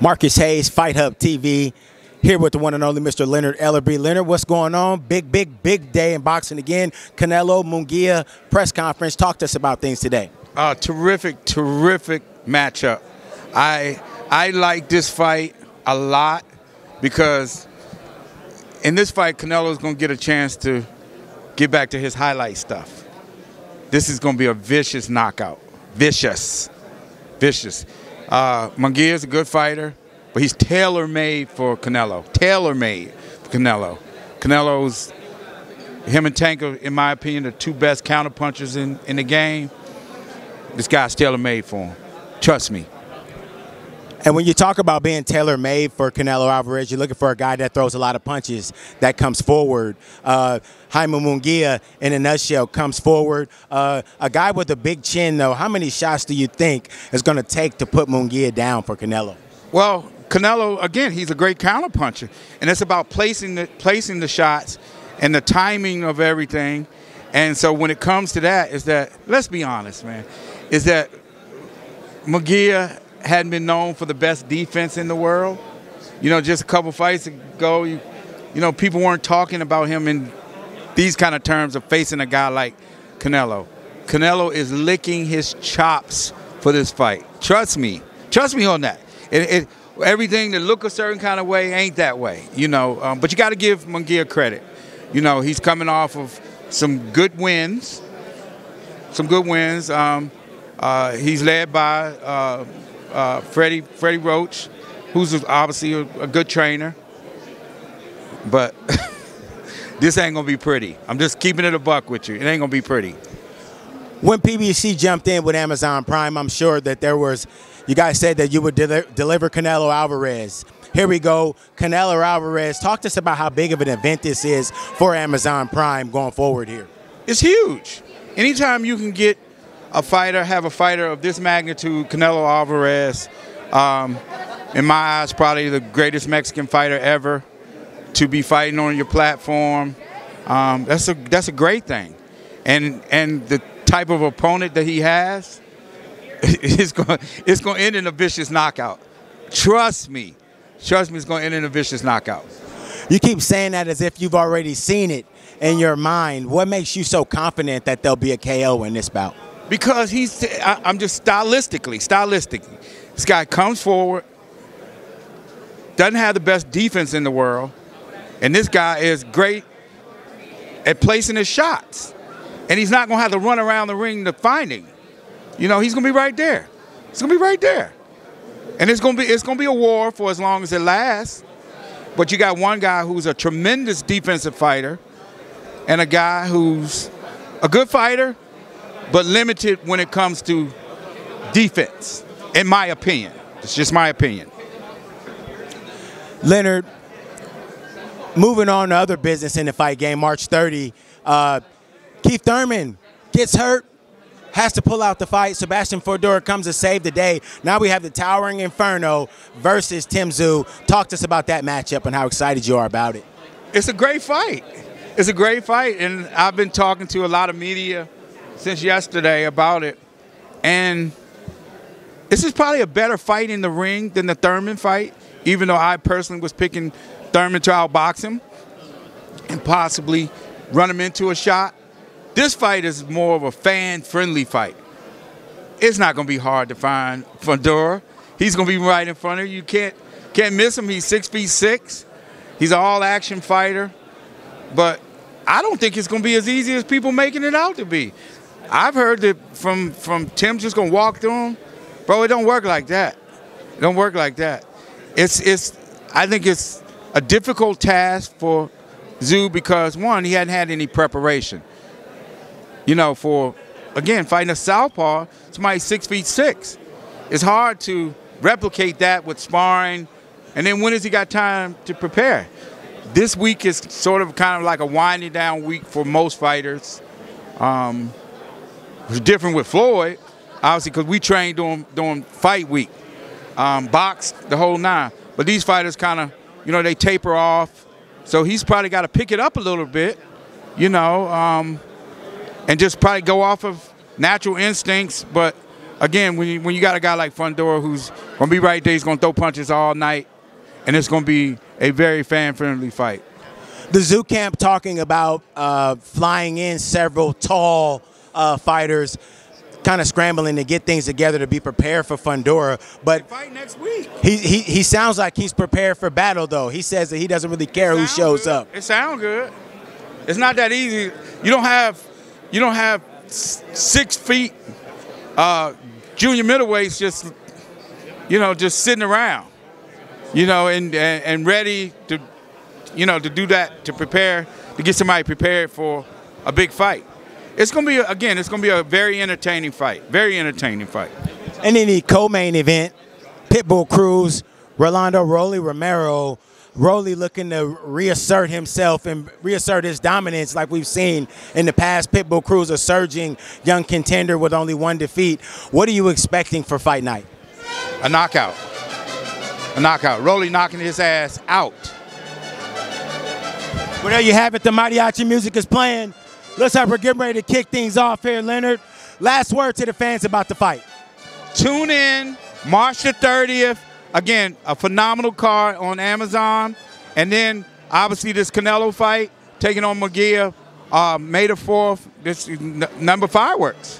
Marcus Hayes, Fight Hub TV, here with the one and only Mr. Leonard Ellerbe. Leonard, what's going on? Big day in boxing again. Canelo, Munguia, press conference. Talk to us about things today. Terrific matchup. I like this fight a lot because in this fight, Canelo's going to get a chance to get back to his highlight stuff. This is going to be a vicious knockout. Vicious. Munguia is a good fighter, but he's tailor-made for Canelo. Tailor-made for Canelo. Canelo's, him and Tank are, in my opinion, the two best counterpunchers in the game. This guy's tailor-made for him. Trust me. And when you talk about being tailor-made for Canelo Alvarez, you're looking for a guy that throws a lot of punches, that comes forward. Jaime Munguia, in a nutshell, comes forward. A guy with a big chin, though, how many shots do you think is going to take to put Munguia down for Canelo? Well, Canelo, again, he's a great counterpuncher, and it's about placing the shots and the timing of everything. And so when it comes to that, is that, let's be honest, man, is that Munguia hadn't been known for the best defense in the world. You know, just a couple fights ago, you know, people weren't talking about him in these kind of terms of facing a guy like Canelo. Canelo is licking his chops for this fight. Trust me on that. Everything that look a certain kind of way ain't that way, you know. But you got to give Munguia credit. You know, he's coming off of some good wins. He's led by Freddie Roach, who's obviously a good trainer, but this ain't gonna be pretty. I'm just keeping it a buck with you. It ain't gonna be pretty. When PBC jumped in with Amazon Prime, I'm sure that you guys said that you would deliver Canelo Alvarez. Here we go, Canelo Alvarez. Talk to us about how big of an event this is for Amazon Prime going forward here. It's huge. Anytime you can get have a fighter of this magnitude, Canelo Alvarez, in my eyes, probably the greatest Mexican fighter ever to be fighting on your platform. That's a great thing, and the type of opponent that he has, it's going to end in a vicious knockout. Trust me, it's going to end in a vicious knockout. You keep saying that as if you've already seen it in your mind. What makes you so confident that there'll be a KO in this bout? Because I'm just stylistically. This guy comes forward, doesn't have the best defense in the world, and this guy is great at placing his shots. And he's not going to have to run around the ring to find him. You know, he's going to be right there. And it's going to be a war for as long as it lasts. But you got one guy who's a tremendous defensive fighter and a guy who's a good fighter, but limited when it comes to defense, in my opinion. It's just my opinion. Leonard, moving on to other business in the fight game, March 30, Keith Thurman gets hurt, has to pull out the fight. Sebastian Fordura comes to save the day. Now we have the Towering Inferno versus Tim Tszyu. Talk to us about that matchup and how excited you are about it. It's a great fight. And I've been talking to a lot of media since yesterday about it, and this is probably a better fight in the ring than the Thurman fight, even though I personally was picking Thurman to outbox him and possibly run him into a shot. This fight is more of a fan-friendly fight. It's not going to be hard to find Fordura. He's going to be right in front of you. You can't miss him. He's 6'6". He's an all-action fighter, but I don't think it's going to be as easy as people making it out to be. I've heard that from Tim just gonna walk through him, bro. It don't work like that. It don't work like that. I think it's a difficult task for Tszyu because one, he hadn't had any preparation. You know, for again fighting a southpaw, somebody 6'6". It's hard to replicate that with sparring, and then when has he got time to prepare? This week is sort of kind of like a winding down week for most fighters. It was different with Floyd, obviously, because we trained during fight week, boxed the whole nine. But these fighters kind of, you know, they taper off. So he's probably got to pick it up a little bit, you know, and just probably go off of natural instincts. But again, when you got a guy like Fundora who's going to be right there, he's going to throw punches all night, and it's going to be a very fan-friendly fight. The Zoo Camp talking about flying in several tall fighters, kind of scrambling to get things together to be prepared for Fundora. But fight next week. He sounds like he's prepared for battle, though. He says that he doesn't really care who shows up. It sounds good. It's not that easy. You don't have 6 feet junior middleweights just sitting around, and ready to to do that, to prepare, to get somebody prepared for a big fight. It's going to be a very entertaining fight. Very entertaining fight. And in the co-main event, Pitbull Cruz, Rolando Romero. Rolly looking to reassert himself and reassert his dominance like we've seen in the past. Pitbull Cruz, a surging young contender with only 1 defeat. What are you expecting for fight night? A knockout. A knockout. Rolly knocking his ass out. Well, there you have it. The mariachi music is playing. Looks like we're getting ready to kick things off here, Leonard. Last word to the fans about the fight. Tune in March the 30th. Again, a phenomenal card on Amazon. And then, obviously, this Canelo fight, taking on Munguia, May the 4th, this number fireworks.